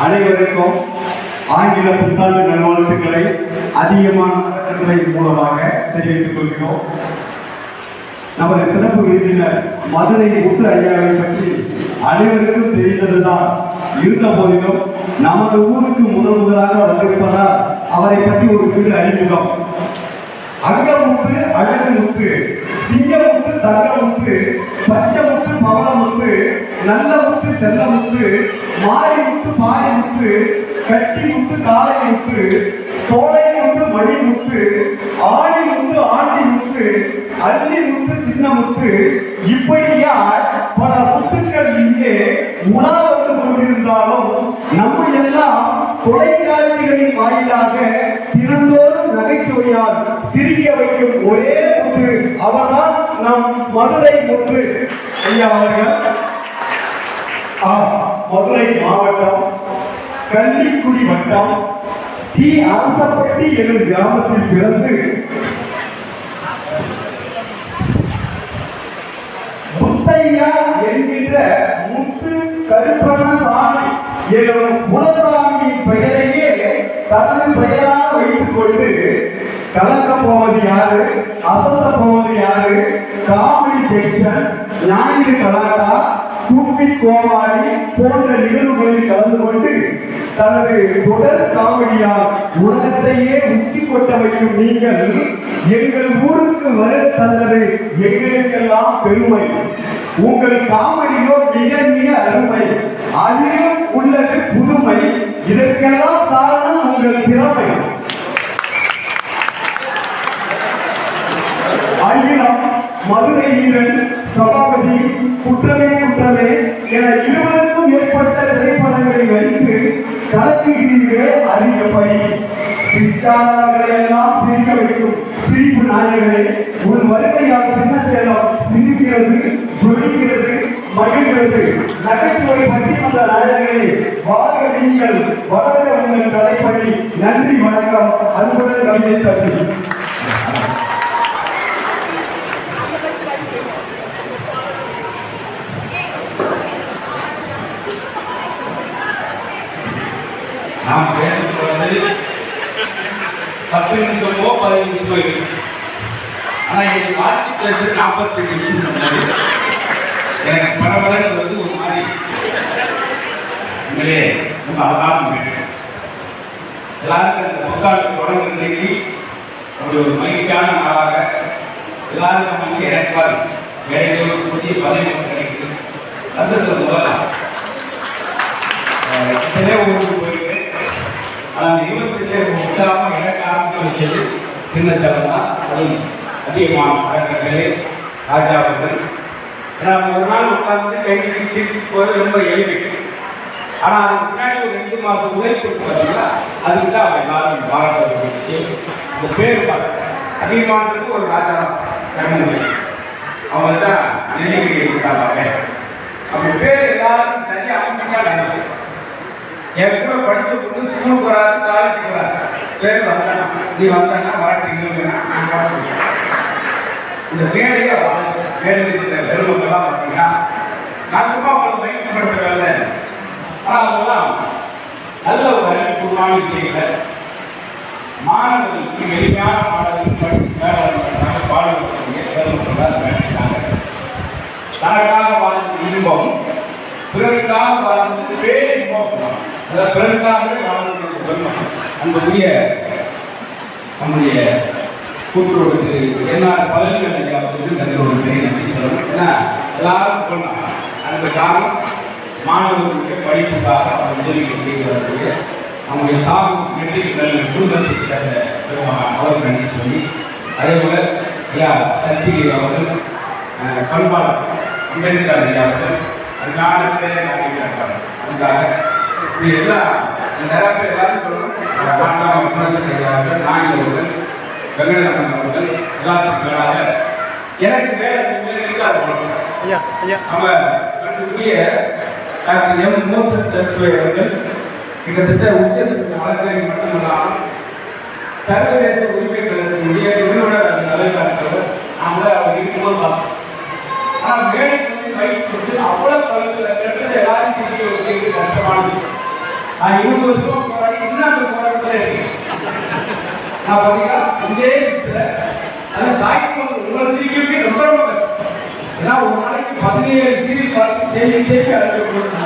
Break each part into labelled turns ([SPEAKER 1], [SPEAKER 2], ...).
[SPEAKER 1] அனைவருக்கும் ஆங்கில புத்தாண்டு நல்வாழ்த்துக்களை அதிகமான மூலமாக தெரிவித்துக் கொள்கிறோம். நமது சிறப்பு விருந்தினர் மதுரை முத்து ஐயாவை பற்றி அனைவருக்கும் தெரிந்ததுதான். இருந்த போதிலும் நமது ஊருக்கு முதலாக வந்திருப்பதால் அவரை பற்றி ஒரு சிறு அறிமுகம். அங்கமுத்து, அழகு முத்து, சிங்கமுத்து, தங்கமுத்து, பச்சைமுத்து, பவளமுத்து, நல்ல முத்து, செல்ல முத்து, மாறி முத்து, பாரி முத்து, கட்டி முத்து, காளை முத்து, சோலை முத்து, மணி முத்து, ஆடி முத்து, ஆண்டி முத்து, அள்ளி முத்து, சின்ன முத்து, இப்படியா பல முத்துக்கள் இங்கே உலா வந்து கொண்டிருந்தாலும் நம்ம எல்லாம் தொலைக்காட்சிகளின் வாயிலாக தினந்தோறும் நகைச்சுவையால் சிரிக்க வைக்கும் ஒரே முத்து அவர்தான் நம் மதுரை முத்து ஐயா அவர்கள். மதுரை மாவட்டம் கள்ளிக்குடி வட்டம் டி அரசப்பட்டி எனும் கிராமத்தில் பிறந்து முத்தையா என்கின்ற முத்து கருப்பணசாமி எனும் குலசாமி பெயரையே தனது பெயராக வைத்துக் கொண்டு கலக்க போவது யாரு, அசத்த போவது யாரு, காமெடி ஜெக்ஷன், ஞாயிறு கலாட்டா, கூப்பி கோமாளி போன்ற நிகழ்வுகளில் கலந்து கொண்டு தனது தொடர் காமெடியால் உலகத்தையே உச்சி கொட்ட வைக்கும் நீங்கள் எங்கள் ஊருக்கு வருக தந்தது எங்களுக்கெல்லாம் பெருமை. உங்கள் காமெடியோ மிக மிக அருமை, அதிலும் உள்ளது புதுமை. இதற்கெல்லாம் காரணம் உங்கள் திறமை. அகிலம், மதுரை வீரன், சபாபதி, குற்றமே குற்றமே என 20க்கும் மேற்பட்ட திரைப்படங்களை நடித்து கலக்குகிறீர்களே, அது எப்படி? சித்தாளர்களை எல்லாம் சிரிக்க வைக்கும் சிரிப்பு நாயகனே, உன் வருகையால் சின்ன சேலம் சிரிக்கிறது, ஜொலிக்கிறது, மகிழ்கிறது. நகைச்சுவை பற்றி வந்த நாயகனே, வாழ்க நீங்கள், வளர உங்கள் தலைப்படி. நன்றி, வணக்கம். அன்புடன் கவிதை தம்பி.
[SPEAKER 2] நாம் பேசுறது 10 நிமிஷமோ 15 நிமிஷமோ இருக்கு. ஆனால் எனக்கு வார்த்தை பேசுறது 48 நிமிஷம் சொன்னாரு. எனக்கு பரபரன்னு வந்து ஒரு மாதிரி உங்களே ரொம்ப அழகான வேண்டும். எல்லாருக்கும் அந்த புத்தாண்டு தொடங்குறதுக்கு அப்படி ஒரு மகிழ்ச்சியான நாளாக எல்லாருக்கும் வந்து இறக்குவார். வேலைகளுக்கு புதிய பதவி கிடைக்குது. வருஷத்தில் முதலாம் ஊருக்கு போயிருக்கு. ஆனால் அந்த 20 முட்டாமல் எனக்கு ஆரம்பித்து வச்சது சின்ன சேலம் தான். அதுவும் அதிகமான அரங்கங்களே ராஜா அவர்கள். ஏன்னா ஒரு நாள் உட்கார்ந்து கைக்கு சிரிச்சு போகிறது ரொம்ப எளிமை. ஆனால் அதுக்கு பின்னாடி ஒரு 2 மாதம் உழைப்பு பார்த்தீங்களா, அதுக்கு தான் அவன் எல்லாரும் பாராட்ட வச்சு அந்த பேர் பார்க்க அதிகமானதுக்கு ஒரு ராஜா கண்ணன் அவங்க தான் நினைவு கொடுத்தாங்க. அவங்க பேர் எல்லாரும் சரியாக அமைதியாக நடந்தது. என் கூட படிச்சு கொண்டு ஸ்கூலுக்கு வராது, காலேஜுக்கு வராது. பேர் வந்தானா, நீ வந்தானா வரட்டீங்கன்னா நான் பார்த்து இந்த மேடையை மேடையில் பெருமக்கெல்லாம் பார்த்தீங்கன்னா நான் சும்மா அவங்களை மயக்கப்படுத்த வேலை. ஆனால் அவங்களாம் நல்ல ஒரு அறிவிப்புமான விஷயங்களை மாணவர்களுக்கு எளிமையான மாணவர்கள் படித்து மேலே பாடக்கூடிய பெருமக்களாக நினைச்சாங்க. தனக்காக வாழ்ந்த இன்பம், பிறருக்காக வாழ்ந்து பேரின்பம், அதாவது பிறருக்காகவே வாழ்ந்து பெருமக்கள். அன்புக்குரிய நம்முடைய கூட்டுறவுக்கு என்ன பலன்கள் நல்ல ஒரு பெரிய நன்றி சொல்லணும். ஏன்னா எல்லாரும் சொன்னாங்க அந்த காரணம் மாணவர்களுடைய படிப்புக்காக அவர் உதவிகள் செய்து வரக்கூடிய அவங்களுடைய தாகம் மெட்ரிக் நல்ல குடும்பத்துக்கு அவர் நன்றி சொல்லி, அதே போல ஐயா சக்திகிரி அவர்கள், பண்பாடு அம்பேத்கர் ஐயா அவர்கள் அதுக்கான சேவை நாங்கள் அதுக்காக இது எல்லாம் நிறைய பேர் எல்லாரும் சொல்லணும். நாங்கள் அவர்கள், வெங்கடரமன் அவர்கள் எல்லாத்துக்கும் மேலாக எனக்கு வேலை நம்ம கண்டுபிடிய டாக்டர் எம் மோசஸ் சர்ச்சுவை அவர்கள் கிட்டத்தட்ட உச்சத்துக்கு வழக்கறிஞர் மட்டுமல்லாமல் சர்வதேச உரிமைகளுடைய நிறுவனர் தலைவர் நாம அவர் இருக்கும்போது பார்த்தோம். ஆனால் வேலைக்கு வந்து பயிற்சி கொடுத்து அவ்வளோ பல்கலை எல்லாரும் கஷ்டமானது. நான் 20 வருஷமா போராடி இன்னும் அந்த போராட்டத்தில் இருக்கேன். நான் பார்த்தீங்கன்னா இதே இடத்துல அந்த தாய்ப்பால் உங்களை சிரிக்கிறதுக்கு ரொம்ப ரொம்ப கஷ்டம். ஏன்னா ஒரு நாளைக்கு 17 சீரியல் பார்த்து தேடி அழைக்கப்படுது.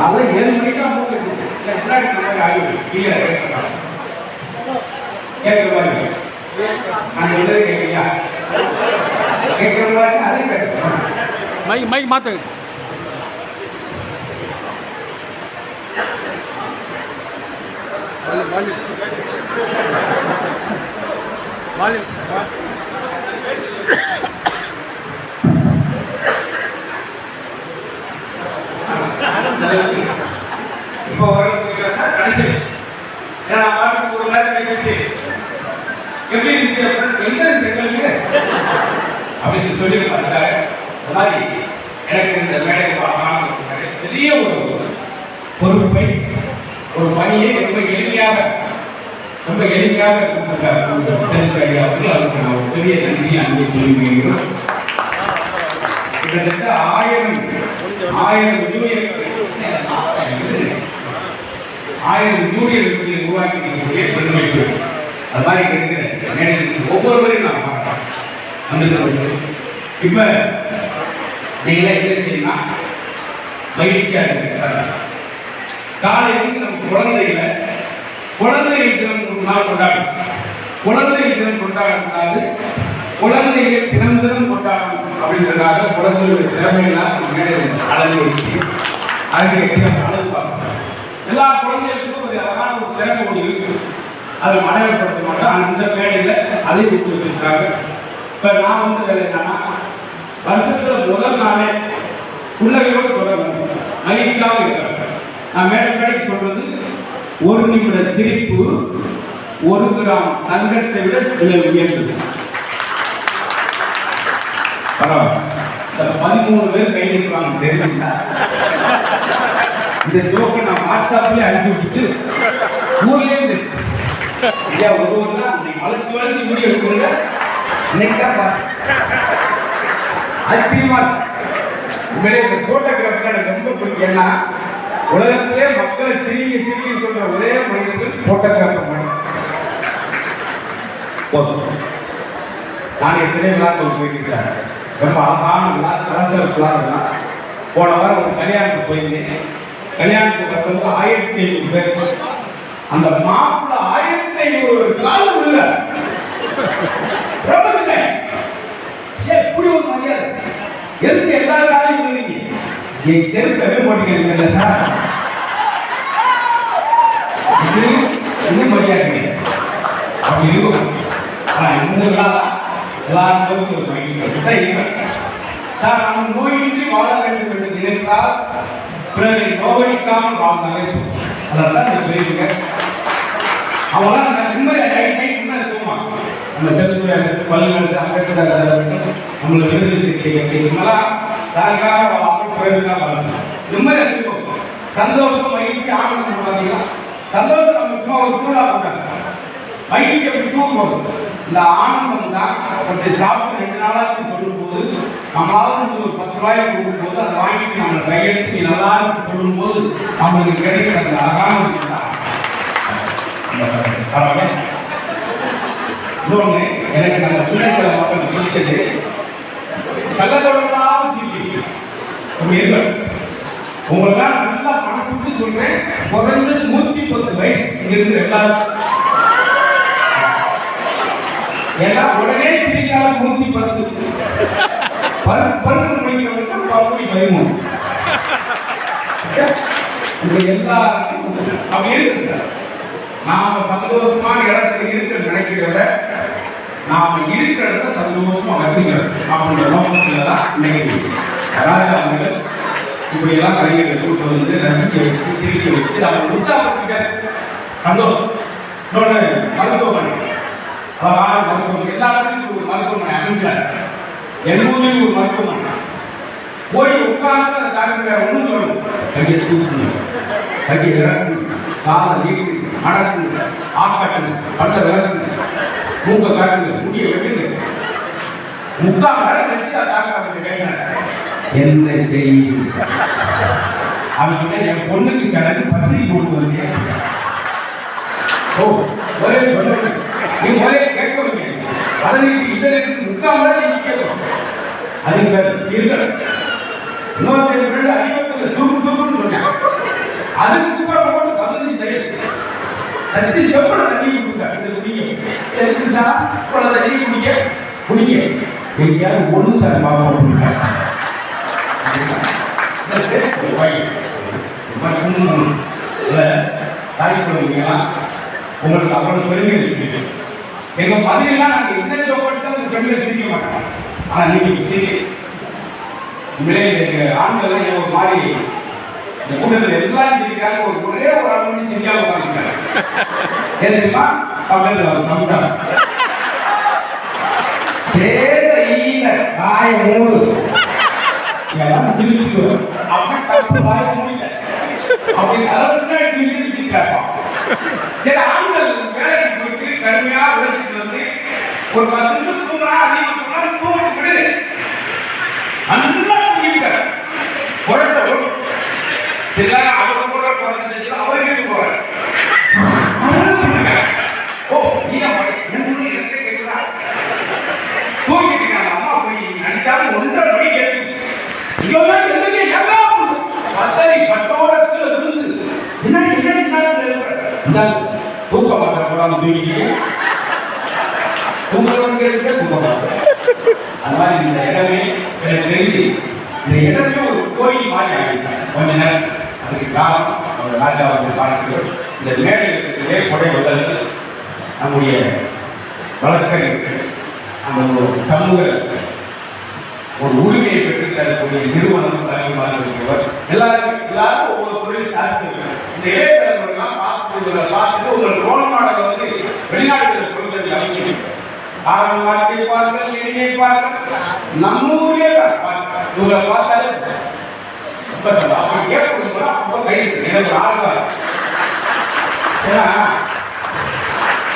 [SPEAKER 2] அதான் 7 மணிக்கெல்லாம் போட்டு முன்னாடி மாதிரி ஆகிடும் கீழே கேட்கிற மாதிரி நான் எழுத கேட்கலையா கேட்கிற மாதிரி அதே கேட்க
[SPEAKER 3] மைக் மாத்து.
[SPEAKER 2] இப்போ கடைசி ஏன்னா பாட்டுக்கு ஒரு நேரம் கழிச்சு எப்படி இருந்துச்சு எங்க எங்களுக்கு அப்படின்னு சொல்லி பார்த்தாரு. அந்த மாதிரி எனக்கு இந்த மேடை பெரிய ஒரு பொறுப்பை ஒரு பணியை ரொம்ப எளிமையாக கொடுத்திருக்காரு அவர்கள். அவருக்கு நான் ஒரு பெரிய நன்றியை அங்கே சொல்லிக்கிறோம். கிட்டத்தட்ட 1000 ஜூனியர்களை உருவாக்கி இருக்கக்கூடிய பெருமைக்கு அது மாதிரி இருக்கிற மேடைகளுக்கு ஒவ்வொருவரையும் நான் பார்க்கிறேன். இப்ப நீங்களே என்ன செய்யணும் மகிழ்ச்சியா இருக்கிறாங்க. காலையிலிருந்து நம்ம குழந்தைகள் தினம் ஒரு நாள் கொண்டாடும். குழந்தைகள் தினம் கொண்டாடக்கூடாது, குழந்தைகள் தினம் கொண்டாடணும் அப்படின்றதுக்காக குழந்தைகளுடைய திறமையெல்லாம் நம்ம மேடையில் அழகு வைத்து அழகு பார்க்கணும். எல்லா குழந்தைகளுக்கும் ஒரு அழகான ஒரு திறமை ஒன்று இருக்கு. அதை மடையப்படுத்த மாட்டோம். அந்த மேடையில் அதை ஊக்குவிச்சிருக்காங்க. இப்போ நான் வேலை என்னன்னா வருஷத்தில் முதல் நாளே புன்னகையோடு தொடரணும், மகிழ்ச்சியாக இருக்கிறாங்க. நான் மேடைக்கு சொல்றது 1 நிமிட சிரிப்பு 1 கிராம் தங்கத்தை விட விலை உயர்ந்தது. பரவாயில்ல, 13 பேர் கை நிற்கிறாங்க தெரியுங்களா? இந்த ஜோக்கை நான் வாட்ஸ்அப்லேயே அனுப்பி விட்டுட்டு ஊர்லேயே ஐயா ஒருவர்னா வளர்ச்சி முடிவு எடுக்கிறீங்க. இன்னைக்கு ஆச்சரியமா உண்மையிலே இந்த போட்டோகிராஃபர் எனக்கு ரொம்ப பிடிக்கும். ஏன்னா உலகத்திலே மக்களை சிரிக்க சொல்ற ஒரே மனிதர்கள் போட்டோகிராஃபர் மட்டும். நான் எத்தனை விழாக்கள் போயிருக்கேன். ரொம்ப அழகான விழா, சரசரப்புலா விழா. போன வாரம் ஒரு கல்யாணத்துக்கு போயிருந்தேன். கல்யாணத்துக்கு வந்து 1500 பேர். அந்த மாப்பிள்ள 1500 காலம் இல்லை. எப்படி ஒரு மரியாதை, எதுக்கு எல்லா காலையும் இருந்தீங்க? என் செருப்பவே போட்டீங்க சார். இன்னும் மரியாதை அப்படி இருக்கும். ஆனால் இந்த விழா எல்லாருக்கும் ஒரு மகிழ்ச்சி சார். நம்ம நோயின்றி வாழ வேண்டும் என்று நினைத்தால் பிறரை நோவடிக்காமல் வாழ்ந்தாலே அதெல்லாம் இந்த பெரியவங்க அவங்களாம் நிம்மதியாக நம்ம செல்லுடைய பல்லுகள் நம்மளை விருதுலாம் நிம்மதியாக இருக்கும். சந்தோஷம் மகிழ்ச்சி ஆனந்தம் பார்த்தீங்கன்னா சந்தோஷம் நம்ம சும்மா ஒரு கூடா போட்டாங்க, மகிழ்ச்சி அப்படி தூக்கும். இந்த ஆனந்தம் தான் கொஞ்சம் சாப்பிட்டு 2 நாளாச்சு சொல்லும் போது நம்மளால ஒரு 10 ரூபாயை கொடுக்கும் போது அதை வாங்கிட்டு நம்மளை கையெழுத்து நீ நல்லா இருக்கு சொல்லும் போது நம்மளுக்கு கிடைக்கிற அந்த அழகான இன்னொன்று எனக்கு நம்ம சுற்றுலா மக்கள் பிடிச்சது கள்ளத்தோடலாம் உங்களுக்கெல்லாம் நல்லா மனசு விட்டு சொல்றேன். குறைஞ்சது 110 வயசு இங்கிருந்து எல்லாரும் எல்லாம் உடனே சிரிக்கால 110 பருத்து மணிக்கு அப்படி 13 எல்லாருக்கும் அப்படி இருக்கு. நாம சந்தோஷமான இடத்துல இருக்க நினைக்கிறத நாம இருக்கிற இடத்த சந்தோஷமா வச்சுக்கிறது அப்படின்ற நோக்கத்துல தான் இன்னைக்கு ராஜாவர்கள் இப்படி எல்லாம் கலைஞர்கள் கூட்டு வந்து ரசிக்க வச்சு சிரிக்க வச்சு அவங்க உற்சாகப்படுத்த சந்தோஷம். இன்னொன்று மருத்துவமனை, அழகான மருத்துவமனை, எல்லாருக்கும் ஒரு மருத்துவமனை அமைச்சார். எங்கள் ஊரில் ஒரு மருத்துவமனை போய் உட்கார்ந்து அந்த டாக்டர் வேற ஒன்றும் சொல்லணும். கையை தூக்கணும், கையை இறக்கணும், காலை நீட்டு அடக்குங்க, ஆக்காட்டுங்க, பல்ல விளக்குங்க, மூக்க காட்டுங்க, முடிய வெட்டுங்க. 3/4 நேரம் வச்சு டாக்டர் கையில என்ன செய்யும் அவன்கிட்ட என் பொண்ணுக்கு கிடக்கு பத்திரிக்கை போட்டு வந்து ஓ ஒரே சொல்லுங்க நீ ஒரே கேட்கணுங்க அதை இதற்கு முக்காமல் நீ கேட்கணும் அதுக்கு இருக்க இன்னொரு ஃப்ரெண்டு அடிப்பத்தில் சுருக்குன்னு சொன்னேன் அதுக்கு கூட போட்டு 15 தையல் தச்சு செப்பட தண்ணி கொடுத்தா இந்த குடிக்க எதுக்கு சார் இவ்வளோ தண்ணி குடிக்க எங்கேயாவது ஒன்று தர பாப்பா உங்களுக்கு அவ்வளவு பெருமை இருக்கு எங்க பதிலாம் நாங்க என்ன சொல்லப்பட்டாலும் பெண்களை சிரிக்க மாட்டோம் ஆனா நீங்க சரி உண்மையிலே ஆண்கள் ஒரு மாதிரி இந்த கூட்டத்தில் எல்லாரும் சிரிக்கிறாங்க ஒரே ஒரு ஆள் மணி சிரிக்காம உட்காந்துருக்காங்க ஏன் தெரியுமா பக்கத்தில் ஒரு சம்சாரம் பேச ஈன காய மூடு எல்லாம் திருச்சி அப்படி தப்பு வாய முடியல அப்படி அளவுக்கு கேட்பான் சரி ஆண்கள் வேலைக்கு போயிட்டு கடுமையா உழைச்சிட்டு வந்து ஒரு 10 நிமிஷம் தூங்குறா அதிகம் தூங்க விடுது நல்லா தூங்கிட்டார் குழந்தை சில அவங்க கூட குழந்தை அவர் வீட்டு போறாரு ஓ நீ தூங்கிட்டு இருக்காங்க அம்மா போய் நினைச்சாலும் 1:30 மணி கேட்டு பட்டோடத்தில் இருந்து தூக்க மாட்டேன் தூங்குறவங்க தூக்க மாட்டேன் அந்த மாதிரி இந்த இடமே எனக்கு தெரிஞ்சு இந்த இடமே ஒரு கோயில் மாதிரி ஆகிடுச்சு கொஞ்ச நேரம் அதுக்கு காலம் அவங்க ராஜா வந்து பார்த்து இந்த மேடைகளுக்கு கொடை வந்தது நம்முடைய வழக்கறிஞர் அந்த ஒரு சமூக ஒரு உரிமையை பெற்று தரக்கூடிய நிறுவனம் தலைவராக இருக்கிறவர் எல்லாரும் ஒவ்வொரு தொழில் சாதிச்சு இந்த இளைஞர்கள்லாம் பார்த்துட்டு உங்கள் ரோல் மாடலை வந்து வெளிநாடுகளில் சொல்றது அவசியம் ஆரம்ப வார்த்தையை பாருங்கள் எளிமையை பாருங்கள் நம்ம ஊரே இவங்களை பார்த்தாலே அப்ப கேட்க அப்போ கை எனக்கு ஆர்வம் ஏன்னா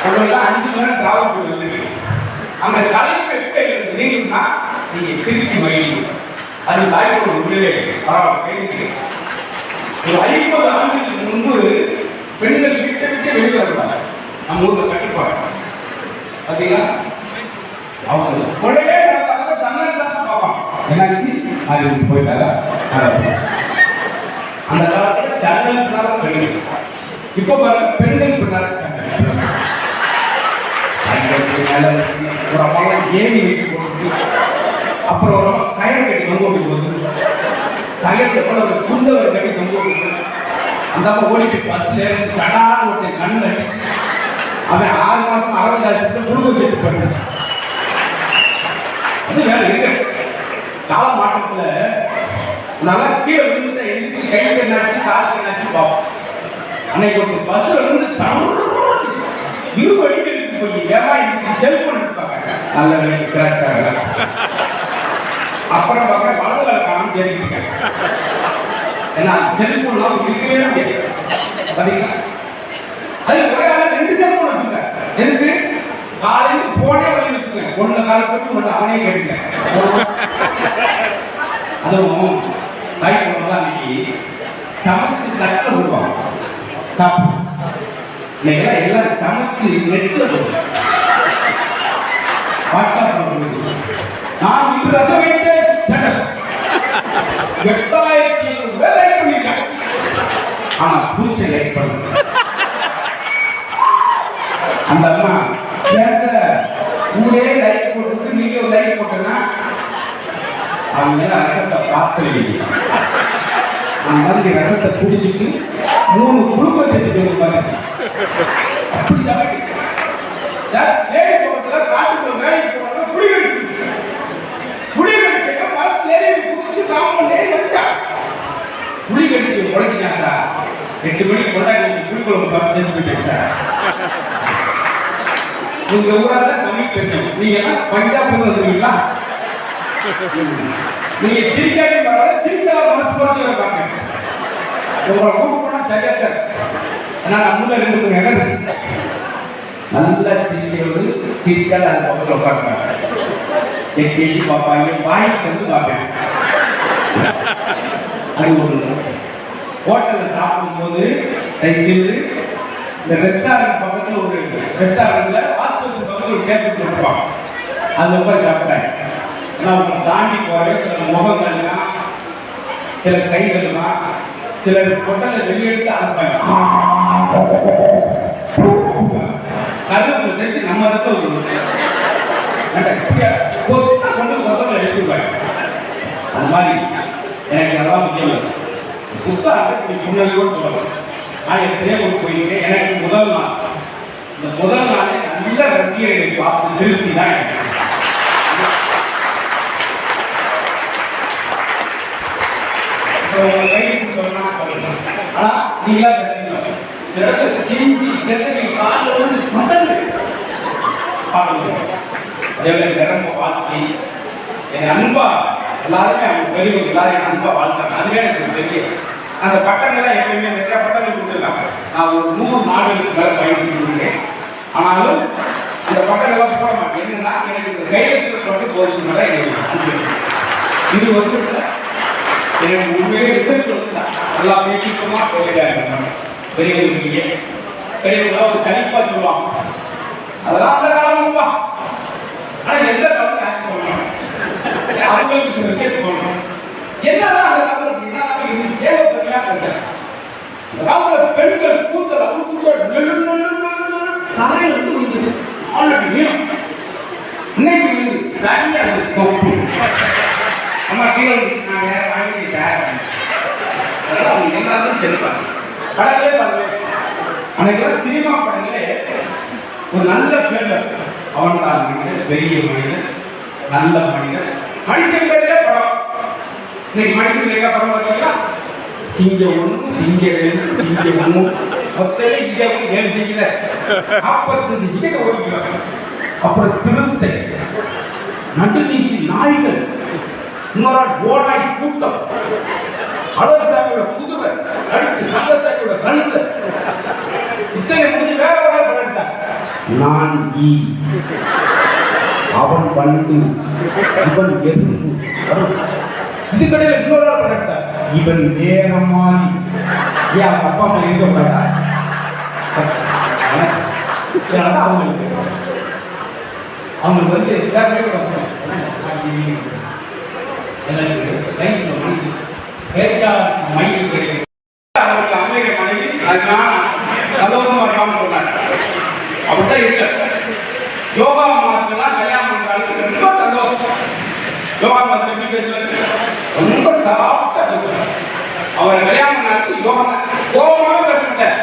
[SPEAKER 2] உங்களெல்லாம் 5 மணி நேரம் டிராவல் பண்ணி வந்துருக்கு அந்த தலைமை நீங்கன்னா நீங்க திருச்சி மகிழ்ச்சி அது தாய்ப்போடு உள்ளே பரவாயில்ல ஒரு 50 ஆண்டுகளுக்கு முன்பு பெண்கள் வீட்டை விட்டு வெளியே வருவாங்க நம்ம ஊர்ல கட்டுப்பாடு பார்த்தீங்களா அவங்க கொலையே நடந்தாங்க தன்னல் தான் பார்ப்பாங்க என்னாச்சு அது போயிட்டாங்க அந்த காலத்துல சன்னல்னால பெண்கள் இப்போ பெண்கள் பின்னால ஒரு அம்மா ஏணி வச்சு போட்டு அப்புறம் ஒரு கயிறு கட்டி தொங்க ஓட்டி போகுது கயிறு போல ஒரு குண்டவை கட்டி தொங்க ஓட்டு அந்த அம்மா ஓடிட்டு பஸ்ல இருந்து சடான்னு ஒருத்தன் கண்ணு அடி அவன் 6 மாசம் 60,000 குடும்ப சேர்த்து பண்ண அது வேற இருக்கு கால மாற்றத்துல நல்லா கீழே விழுந்து எதிர்த்து கை என்னாச்சு கால் என்னாச்சு பார்ப்போம் அன்னைக்கு ஒரு பஸ்ல இருந்து இருபடி போய் ஏமா இன்னைக்கு செல்போன் இருப்பாங்க நல்ல வேலைக்கு கிராச்சாங்க அப்புறம் பார்க்க வளர்ல காணும் தெரிஞ்சுக்கேன் ஏன்னா செல்போன்லாம் இருக்கவே முடியாது பார்த்தீங்களா அது ஒரே ஆள் 2 செல்போன் வச்சுங்க எதுக்கு காலையில் போனே வழி வச்சுங்க ஒன்று காலத்துக்கு ஒன்று அவனே கேட்டுங்க அதுவும் தாய்ப்பொண்ணெல்லாம் இன்னைக்கு சமைச்சு தட்டில் விடுவாங்க சாப்பிடும் இன்னைக்கெல்லாம் எல்லாம் சமைச்சு நெட்டில் போடுவோம் வாட்ஸ்அப் நான் இது ரசம் வைத்தேன் 8,000 வேலை பண்ணிட்டேன் ஆனா பூசை லைக் பண்ண அந்த அம்மா ஊரே லைக் போட்டு நீங்க ஒரு லைக் போட்டேன்னா அவங்க ரசத்தை பார்த்து அந்த மாதிரி ரசத்தை குடிச்சிட்டு 3 குடும்பம் செஞ்சு பாருங்க அப்படி சமைக்க வேலை போகிறதுல காட்டுக்குள்ள வேலைக்கு போகிறத புளி கடிச்சு மரத்துல ஏறி குடிச்சு சாப்பிட்டு வந்துட்டா புளி கடிச்சு உழைச்சிட்டான் சார் 8 மணிக்கு கொண்டாடி புளிக்குழம்பு செஞ்சு போயிட்டேன் சார் உங்க ஊரால தமிழ் தெரியும் நீங்க எல்லாம் பஞ்சாப் வந்துருக்கீங்களா நீங்க சிரிக்காட்டி பரவாயில்ல சிரிக்காத மனசு போட்டு வைப்பாங்க உங்களை கூட்டு போனா சரியா சார் ஆனால் நம்மள 2 இடம் நல்லா சிரிக்கிறது சிரிக்காத அந்த பக்கத்தில் உட்காந்துப்பாங்க எட்டி பார்ப்பாங்க வாய்க்கு வந்து பார்ப்பேன் அது ஒரு ஹோட்டலில் சாப்பிடும்போது தயவுசெய்து இந்த ரெஸ்டாரண்ட் பக்கத்தில் ஒரு ரெஸ்டாரண்ட்ல ஹாஸ்பிட்டல் பக்கத்தில் ஒரு டேபிள் கொடுப்பாங்க. அதில் உட்காந்து சாப்பிட்டாங்க. ஏன்னா அவங்க தாண்டி போகிற சில முகங்கள்னா சில கைகள்னா சிலர் ஹோட்டலை வெளியெடுத்து அனுப்பாங்க. கருத்து தெரிஞ்சு நம்ம இடத்துல ஒரு கொண்டு முதல்ல எடுத்துப்பாங்க. அந்த மாதிரி எனக்கு அதெல்லாம் முக்கியம். புத்தகம் முன்னாடியோடு சொல்லலாம். நான் எத்தனையோ ஒரு போயிருக்கேன். எனக்கு முதல் நாள் இந்த முதல் நாளே நல்ல ரசிகர்களை பார்த்து திருப்தி தான் எனக்கு. ஆனா நீங்களா வாழ்க்கை என் அன்பா எல்லாருமே அவங்க பெரியவங்க எல்லாரும் என் அன்பா வாழ்த்தாங்க. அதுவே எனக்கு பெரிய அந்த பட்டங்கள்லாம் எப்பயுமே நிறைய பட்டங்கள் கொடுத்துருக்காங்க. நான் ஒரு 100 நாடுகளுக்கு மேலே பயணிச்சுருக்கேன். ஆனாலும் இந்த பட்டங்கள்லாம் போட மாட்டேன். என்னன்னா எனக்கு இந்த கையெழுத்து மட்டும் போதும் எனக்கு இது வந்து எனக்கு உண்மையிலே ரிசல்ட் வந்து நல்லா பேசிக்கமா போயிருக்காங்க. பெரியவங்க பெரியவங்களா ஒரு கணிப்பா சொல்லுவாங்க. அதெல்லாம் அந்த காலம்ப்பா. ஆனா எந்த காலம் யாருக்கு சொல்லணும், அவங்களுக்கு சில விஷயம் சொல்லணும். என்னதான் அந்த காலத்துல தேவைப்படியா பேசுறேன். அந்த காலத்துல பெண்கள் கூத்தல் தலையில இருந்து விழுந்தது. ஆல்ரெடி மீனம் இன்னைக்கு விழுந்து நிறைய தொப்பு அம்மா கீழே நான் வாங்கிட்டேன். அதனால அவங்க எல்லாரும் செல்வாங்க. கடலே பாருங்க, அன்னைக்கு சினிமா படங்களே ஒரு நல்ல பேர் அவன் தான் மனிதர், பெரிய மனிதர், நல்ல மனிதர். மனுஷங்களே படம் இன்னைக்கு மனுஷங்க படம் பார்த்தீங்கன்னா சிங்கம் 1, சிங்கம் 2, சிங்கம் 3 மொத்தமே இங்கே 7 சிங்கல 45 சிங்க ஓடிக்கிறாங்க. அப்புறம் சிறுத்தை, நடுநீசி நாய்கள், இன்னொரு ஓடாய் கூட்டம், அழகசாமியோட குதிரை, அடுத்து நல்லசாமியோட கழுதை, இத்தனை முடிஞ்சு வேற வேற பண்ணிட்டாங்க. நான் அவன் வந்து இவன் எதிர்ப்பு இதுக்கடையில் இன்னொரு பண்ணிட்டார். இவன் வேற மாதிரி ஏன் அப்பா அம்மா இருக்கக்கூடாதா? அவங்களுக்கு அவங்களுக்கு வந்து அவங்களுக்கு அமைகிற மனைவி அதனால சந்தோஷமா இருக்காம சொன்னாங்க. அப்படித்தான் இருக்கு. யோகா மாஸ்டர்லாம் கல்யாணம் பண்றாங்க, ரொம்ப சந்தோஷம். யோகா மாஸ்டர் எப்படி பேசுவாரு? ரொம்ப சாஃப்டா பேசுவார். அவர் கல்யாணம் பண்ணாருக்கு யோகா கோபமாக பேசுறேன்.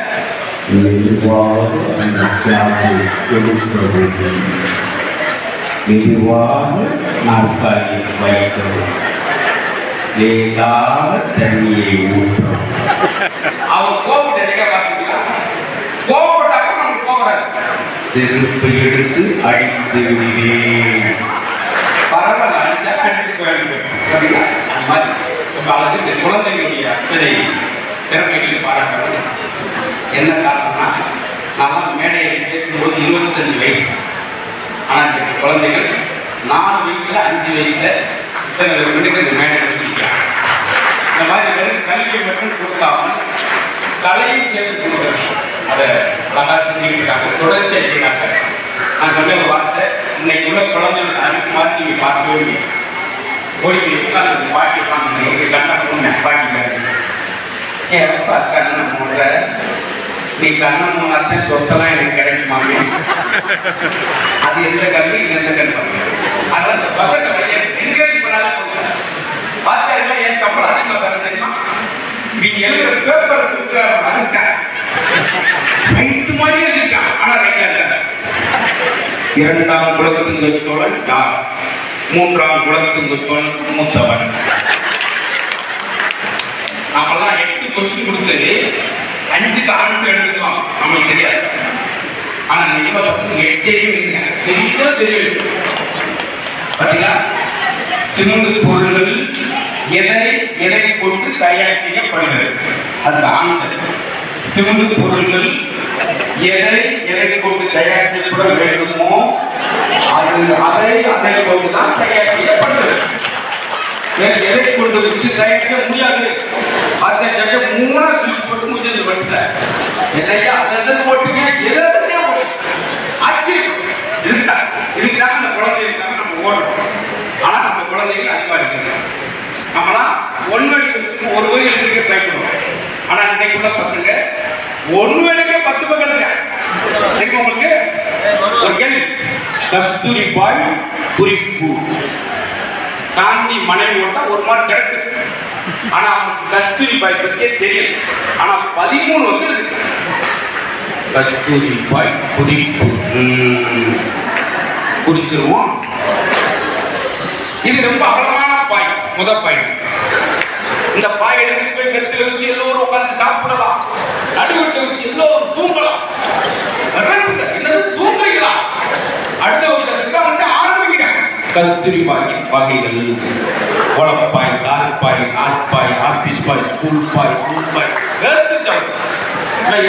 [SPEAKER 2] மெதுவாக நாற்காலி வைக்கவும், லேசாக தண்ணியை ஊற்றவும். அவர் கோபத்தை பார்த்தீங்களா? கோபப்பட்டாக்க நமக்கு போகிறாரு. செருப்பை எடுத்து அடித்து விடுவேன். பரவாயில்ல, அடிச்சா அடித்து போயிடுவேன். அந்த மாதிரி காலத்துக்கு குழந்தைகளுடைய அக்கறை திறமைகளை பாராட்டுறது. என்ன காரணம்னா, நான் மேடையில் பேசும்போது 25 வயசு. ஆனால் குழந்தைகள் 4 வயசுல 5 வயசுல இத்தனை மணிக்கு இந்த மேடை வச்சிருக்காங்க. இந்த மாதிரி வெறும் கல்வியை மட்டும் கொடுக்காமல் கலையும் சேர்த்து கொடுக்குறாங்க. அதை நல்லா செஞ்சுக்கிட்டு இருக்காங்க, தொடர்ச்சியாக செய்யறாங்க. நான் சொன்ன ஒரு வார்த்தை, இன்னைக்கு உள்ள குழந்தைகள் அதுக்கு மாதிரி நீங்கள் பார்க்கவே ஓடிக்கை உட்காந்து பாட்டி உட்காந்து கண்ணை பாட்டி ஏன் எப்போ கண்ணன் போன்ற நீ கண்ணன் மூணாத்தான் சொத்தெல்லாம் எனக்கு கிடைக்குமாமே. அது எந்த கல்வி, இது எந்த கல்வி? அதான் அந்த பசங்க என்கரேஜ் பண்ணாலும் பாத்தியா என் சம்பளம் அதிகமாக தர தெரியுமா? நீங்க எழுதுற பேப்பர் அதுக்காக மாதிரியே இருக்கான். ஆனா இரண்டாம் குலத்துங்க சோழன் யார்? 3ஆம் குலத்துங்க சோழன் மூத்தவன். நாமெல்லாம் 8 கொஸ்டின் கொடுத்தது 5க்கு ஆன்சர் எடுத்துக்கலாம், நம்மளுக்கு தெரியாது. ஆனா நீங்க பசங்க 8 தெரியும். பாத்தீங்களா? சிமெண்ட் பொருள்கள் எதை கொண்டு தயார் செய்யப்படுகிறது? அதுக்கு ஆன்சர் சிமெண்ட் பொருள்கள் எதை கொண்டு தயார் செய்யப்பட வேண்டுமோ அதை கொண்டுதான் தயார் செய்யப்படுகிறது. எதை கொண்டு தயார் செய்ய முடியாது. அதை 3 என்னையா அதை போட்டுங்க எதுவுமே ஆச்சரியம் இதுக்குதான் அந்த குழந்தை இருக்காங்க நம்ம ஓடுறோம். ஆனா நம்ம குழந்தைகள் அதிகமாக இருக்குது. நம்மளாம் ஒன்வெளி ஒரு வரி எழுதுறதுக்கே பயப்படுவோம். ஆனா இன்னைக்கு உள்ள பசங்க ஒன்வெளிக்கே 10 பக்கம் எழுதுறாங்க. உங்களுக்கு ஒரு கேள்வி, கஸ்தூரி பாய் குறிப்பு காந்தி மனைவி ஓட்டா ஒரு மாதிரி கிடைச்சது. ஆனா அவனுக்கு கஸ்தூரி பாய் பத்தியே தெரியல. ஆனா 13 வந்து இருக்கு. கஸ்தூரி பாய் குறிப்பு குடிச்சிருவோம். இது ரொம்ப அகலமான பாய், முதல் பாய். இந்த பாய் எடுத்துட்டு போய் கருத்துல வச்சு எல்லோரும் உட்கார்ந்து சாப்பிடலாம். நடுவட்டை வச்சு எல்லோரும் தூங்கலாம். என்னது தூங்குறீங்களா? அடுத்த வருஷத்துக்கு வந்து ஆரம்பிக்கிறாங்க. கஸ்தூரி பாய் வகைகள், உலப்பாய், தாழ்பாய், நாட்பாய், ஆபீஸ் பாய், ஸ்கூல் பாய்,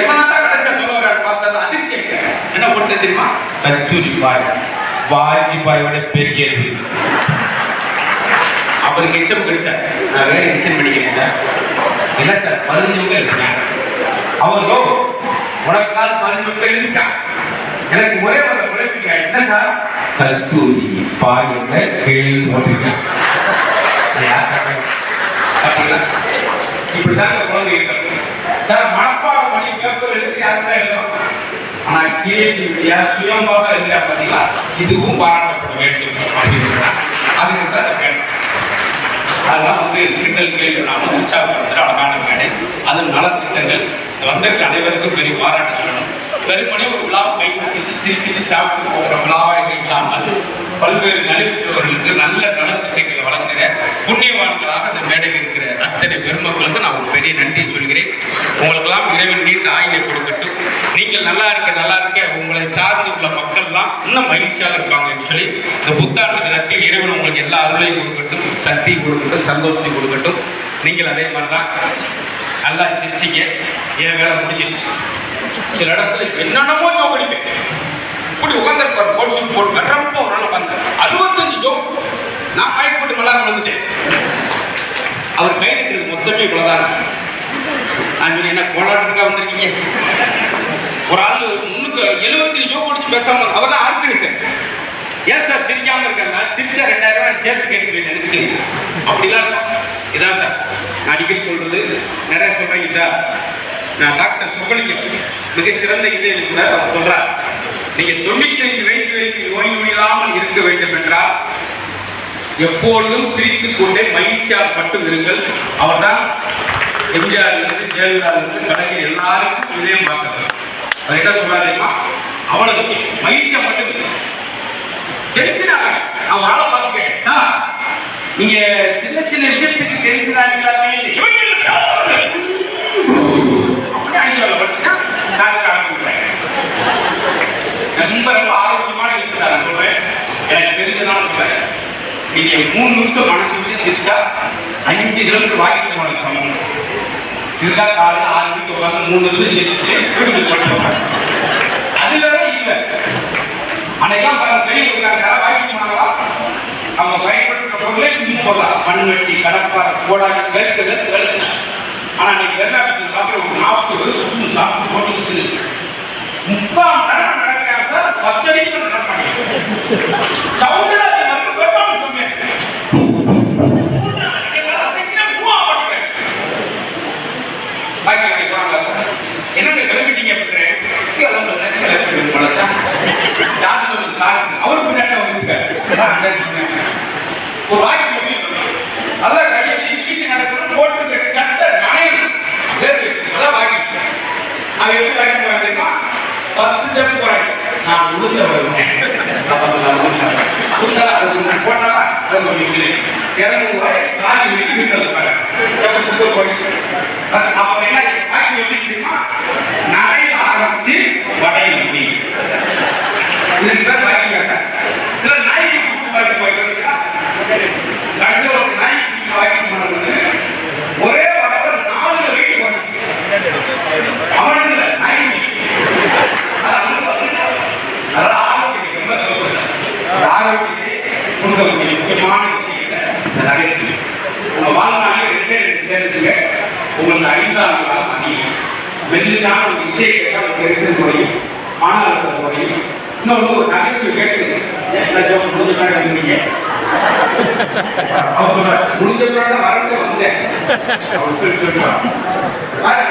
[SPEAKER 2] என்னதான் கடைசியா சொல்ல பார்த்தா அதிர்ச்சி. என்ன பண்ண தெரியுமா? கஸ்தூரி பாய் வாஜ்பாயோட பெரிய அவருக்கு எச்சம் கிடைச்சார். நான் வேற டிசைன் பண்ணிக்கிறேன் சார். இல்லை சார் 15 இருக்கேன். அவர்களோ உனக்கால் 15 இருக்கான். எனக்கு ஒரே ஒரு குழப்பிக்க என்ன சார்? கஸ்தூரி பாயில கேள்வி போட்டிருக்கேன். இப்படிதான் குழந்தை இருக்கிறது சார். மனப்பாடம் பண்ணி பேப்பர் எழுதி யாருமே எழுதும். ஆனா கிரியேட்டிவிட்டியா சுயமாக எழுதுறா பார்த்தீங்களா, இதுவும் பாராட்டப்பட வேண்டும் அப்படின்னா அதுக்கு தான் வேணும். அதெல்லாம் வந்து திட்டங்கள் கேள்வி நாம உற்சாகப்படுத்துகிற அழகான மேடை. அதுவும் நலத்திட்டங்கள் வந்திருக்க அனைவருக்கும் பெரிய பாராட்டு சொல்லணும். வெறுமனே ஒரு விழாவை கைப்பிடிச்சு சிரிச்சுட்டு சாப்பிட்டு போகிற விழாவாக இல்லாமல் பல்வேறு நலிவுற்றவர்களுக்கு நல்ல நலத்திட்டங்களை வழங்குகிற புண்ணியவான்களாக அந்த மேடையில் இருக்கிற அத்தனை பெருமக்களுக்கு நான் ஒரு பெரிய நன்றி சொல்கிறேன். உங்களுக்கெல்லாம் இறைவன் நீண்ட ஆயுளை கொடுக்கட்டும். நீங்கள் நல்லா இருக்க உங்களை சார்ந்து உள்ள மக்கள்லாம் இன்னும் மகிழ்ச்சியாக இருப்பாங்க என்று சொல்லி இந்த புத்தாண்டு தினத்தில் இறைவன் உங்களுக்கு எல்லா அருளையும் கொடுக்கட்டும், சக்தி கொடுக்கட்டும், சந்தோஷத்தை கொடுக்கட்டும். நீங்கள் அதே மாதிரி தான் நல்லா சிரிச்சிங்க. என் வேலை முடிஞ்சிருச்சு. சில இடத்துல என்னென்னமோ ஜோக் அடிப்பேன். இப்படி உட்காந்துருப்பாரு கோட் சூட் போட்டு வெறப்ப ஒரு நாள் உட்காந்து 65 ஜோக். நான் மயக்க போட்டு நல்லா வந்துட்டேன். அவர் கை நிற்கிறது மொத்தமே இவ்வளவுதான். நான் சொல்லி என்ன போராட்டத்துக்காக வந்திருக்கீங்க? ஒரு ஆள் முன்னுக்கு 70 ஜோக் முடிச்சு பேசாம அவர் தான் ஆர்கனைசர். ஏன் சார் சிரிக்காம இருக்காங்க? சிரிச்சா 2000 ரூபாய் சேர்த்து கேட்க நினைச்சு அப்படிலாம் இருக்கும். இதான் சார் நான் அடிக்கடி சொல்றது. நிறைய சொல்றீங்க சார். நான் டாக்டர் சுப்பலிங்கம் மிகச்சிறந்த இதய நிபுணர். அவர் சொல்றார், நீங்க 95 வயசு வரைக்கும் நோய் நொடியில்லாமல் இருக்க வேண்டும் என்றால் எப்பொழுதும் சிரித்துக் கொண்டே மகிழ்ச்சியாக மட்டும் இருங்கள். அவர் தான் எம்ஜிஆரிலிருந்து ஜெயலலிதாவிலிருந்து கலைஞர் எல்லாருக்கும் இதயம் பார்க்கிறார். அவர் என்ன சொல்றாருமா, அவ்வளவு விஷயம் மகிழ்ச்சியா மட்டும் டென்ஷனாக. நான் ஒரு ஆளை பார்த்துக்கேன் சார், நீங்க சின்ன சின்ன விஷயத்துக்கு டென்ஷன் ஆகிக்கலாமே. ரொம்ப ரொம்ப ஆரோக்கியமான விஷயம் சார். நான் சொல்றேன், எனக்கு தெரிஞ்சதுனால சொல்றேன். நீங்க 3 நிமிஷம் மனசு விட்டு சிரிச்சா 5 கிலோமீட்டர் வாக்கிங் போன சமம். இதுதான் காலையில் 6 மணிக்கு உட்காந்து 3 நிமிஷம் சிரிச்சுட்டு வீட்டுக்கு போட்டு அது வேற இல்லை. அன்னைக்கெல்லாம் பெரிய இருக்காங்க, யாராவது வாக்கிங் பண்ணாங்களா? அவங்க பயன்படுத்துற பொருளே சும்மா போடலாம். மண்வெட்டி, கடப்பாறை, போடாது, வெளுத்து. ஆனா இன்னைக்கு வெள்ளாட்டு பார்க்குற ஒரு 40 வருஷம் சாட்சி போட்டு 3/4 மணி நேரம் நடக்கிறாங்க சார். 10 அடிக்கு நடப்பாங்க. சவுண்டா நமக்கு பெர்ஃபார்மன்ஸ் கம்மியா என்னங்க கிளம்பிட்டீங்க அப்படின்றேன். அவருக்கு பின்னாடி வந்துருக்காரு. ஒரு வாய்ப்பு நல்லா கையை வீசி நடக்கணும் போட்டு சட்டை நனையணும். அதான் வாங்கி அவன் எப்படி வாங்கி போறாங்கன்னா 10 செப்பு போறாங்க. நான் உளுந்த வருவேன் போட்டா 200 ரூபாய் காலி வெட்டி வீட்டில் போய் அவன் என்ன வாங்கி எப்படி தெரியுமா, நடையில் ஆரம்பிச்சு வடையை முடி. இதுக்கு தான் வாங்கி கேட்டேன். சில நாய்க்கு வாங்கி போயிருக்கா கடைசியில் ஒரு நாய்க்கு வாங்கி போனது ஒரே வடத்தில் 4 வீட்டு போனது. அவனுக்கு இல்லை நாய்க்கு நல்லா ஆரோக்கியம் ஆரோக்கியத்தை கொடுக்கக்கூடிய முக்கியமான விஷயத்தை நகைச்சு உங்க வாழ்நாளில் 2 சேர்ந்துங்க. உங்களுக்கு 5ஆம் காலம் அதிகம். மெல்லிசான ஒரு இசையை கேட்டால் ஒரு பெருசு குறையும், மன அழுத்தம் குறையும். இன்னொன்று ஒரு நகைச்சுவை கேட்டு என்ன ஜோக் முடிஞ்ச பின்னாடி வந்தீங்க, அவர் சொல்றாரு முடிஞ்ச பின்னாடி தான் வரட்டு வந்தேன். அவர் சொல்லுவார்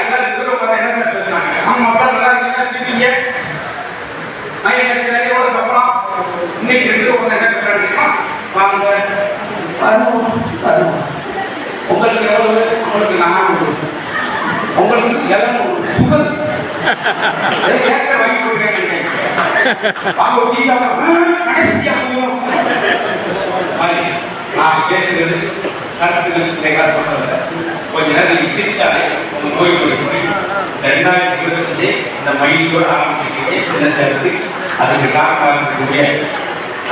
[SPEAKER 2] எல்லாரும் கூட பார்த்தா என்ன சார் பேசுறாங்க, ஆமா அப்பா நல்லா இருக்கீங்க, நான் என்ன செய்ய எவ்வளவு சம்பளம், இன்னைக்கு 2 ரூபாய் என்ன பேசுறாங்க, வாங்க உங்களுக்கு எவ்வளவு, உங்களுக்கு 400, உங்களுக்கு 700 சுகர் வாங்கி கொடுக்குறேன், வாங்க டீ சாப்பிட கடைசியா நான் பேசுறது கருத்துக்கள் சொல்றத கொஞ்ச நேரம் நீங்க சிரிச்சாலே உங்க நோய் போய் 2025 இந்த மகிழ்ச்சியோட ஆரம்பிச்சிருக்கீங்க. சின்ன சேர்த்து அதுக்கு காரணமாக இருக்கக்கூடிய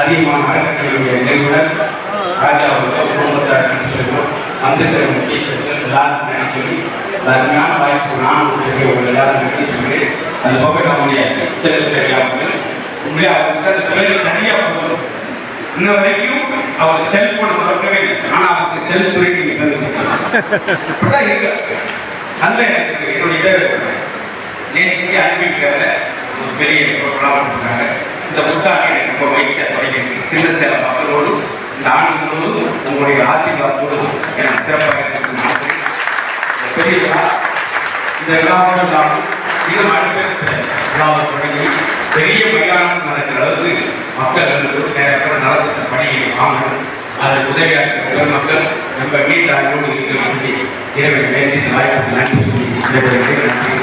[SPEAKER 2] அதிகமான அறக்கட்டளையுடைய நிறுவனர் ராஜா அவர்கள் குடும்பத்தார் சொல்லுவோம் அந்த முக்கியஸ்தர்கள் எல்லாரும் நன்றி சொல்லி அருமையான வாய்ப்பு நான் உங்கள் எல்லாரும் நன்றி சொல்லி அந்த பக்கம் நம்முடைய சிறப்பு தெரியாமல் உண்மையாக அவருக்கு அந்த பேர் சரியாக போகணும். இன்ன வரைக்கும் அவர் செல்போன் திறக்கவே இல்லை, ஆனால் அவருக்கு செல் துறைக்கு இப்படிதான் இருக்கு. நல்ல எனக்கு என்னுடைய நேசிச்சு அனுப்பிக்கிற ஒரு பெரிய கொடுத்துருக்காங்க. இந்த புத்தாண்டு எனக்கு ரொம்ப மகிழ்ச்சியாக தொடங்கியிருக்கு. சின்ன சேல மக்களோடு இந்த ஆண்டு முழுவதும் உங்களுடைய ஆசீர்வாதத்தோடு எனக்கு சிறப்பாக இருக்கு. பெரிய விழா இந்த விழாவோடு இல்லாமல் இன்னும் அடுத்த விழாவை தொடங்கி பெரிய மைதானம் நடக்கிற அளவுக்கு மக்கள் நேரத்தில் நலத்திட்ட பணியை வாங்கணும். அதற்கு உதவியாக இருக்கிற மக்கள் நம்ம வீட்டாரோடு இருக்கிற சொல்லி இறைவன் வேண்டி வாய்ப்புக்கு நன்றி சொல்லி நன்றி.